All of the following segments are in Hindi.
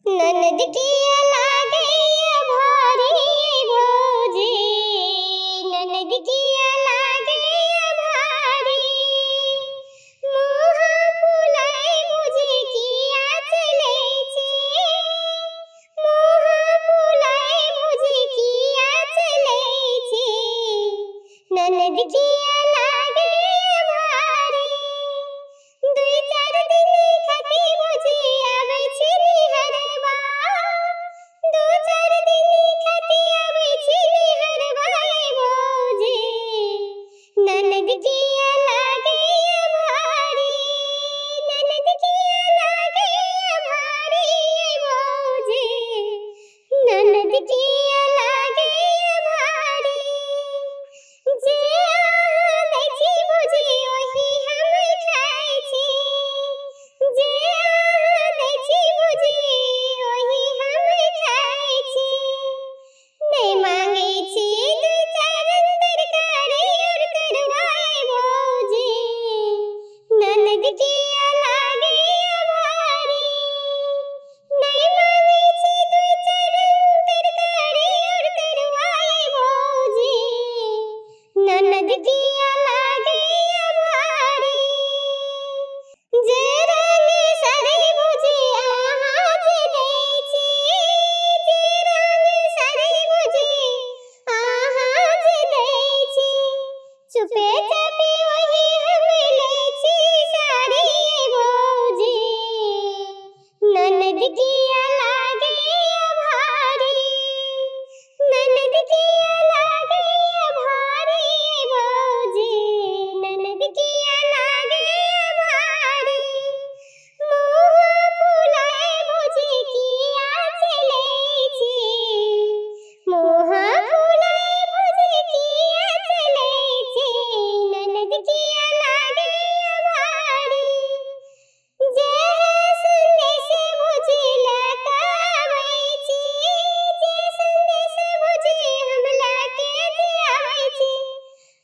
ननद किया लागे भारी भौजी, ननद किया लागे भारी। मुँह फुलाए भौजी किया चले छे, मुँह फुलाए भौजी किया चले छे। ननद किया लागे भारी, दुई चार दिन खाती भौजी आवे छे निहरवा, दो चार दिन खाती आवे छे निहरवा भौजी। ननद किया लागे भारी, ननद किया लागे भारी भौजी, ननद किया लागे भारी। जे आहाँ दै छी भौजी ओही हम खाइ छी, जे आहाँ दै छी भौजी ओही हम खाइ छी। नै मांगे छी दू चार रंग तरकारी और करवाए भौजी। ननद किया लागे भारी, नै मांगे छी दू चार रंग तरकारी और करवाए भौजी। ननद किया लागे भारी। जे रंग साड़ी भौजी आहाँ जे दै छी, जे रंग साड़ी भौजी आहाँ जे दै छी, चुपे चापे वही हम लै छी साड़ी भौजी। ननद किया लागे भारी, ननद किया लागे भारी भौजी, ननद किया लागे भारी। मुँह फुलाए भौजी किया चले छी, मुँह फुलाए भौजी किया चले छी। ननद किया लागे भारी। जे संदेश भौजी लेके आबै छी, जे संदेश भौजी हम लेके जे आबै छी,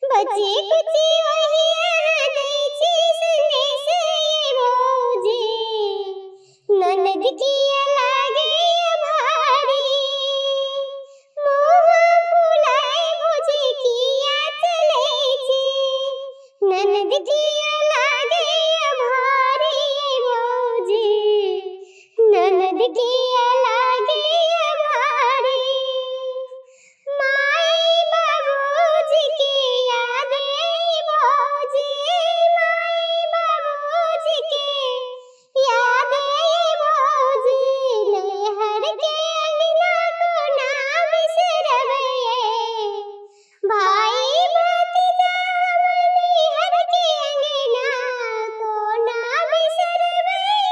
बची कुची वही आहाँ दै छी संदेश भौजी। ननद किया लागे भारी, मुँह फुलाए भौजी किया चले छी। ननद किया लागे भारी भौजी, ननद किया लागे भारी। माई बाबूजी की याद आई भौजी, माई बाबूजी की याद आई भौजी। नैहर के अंगना को ना बिसरबैये, भाई भतीजा हम नैहर के अंगना को ना बिसरबैये।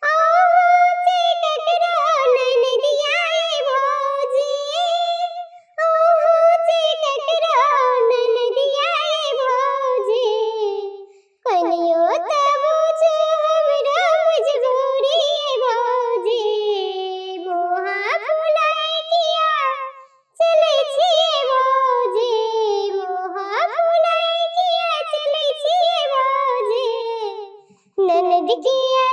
आहू जे ककरो ननदिया भौजी, आहू जे ककरो ननदिया भौजी। कनियो त बुझू हमरो मजबूरी भौजी। मुँह फुलाए किया चले छी भौजी, मुँह फुलाए किया चले छी भौजी। ननद किया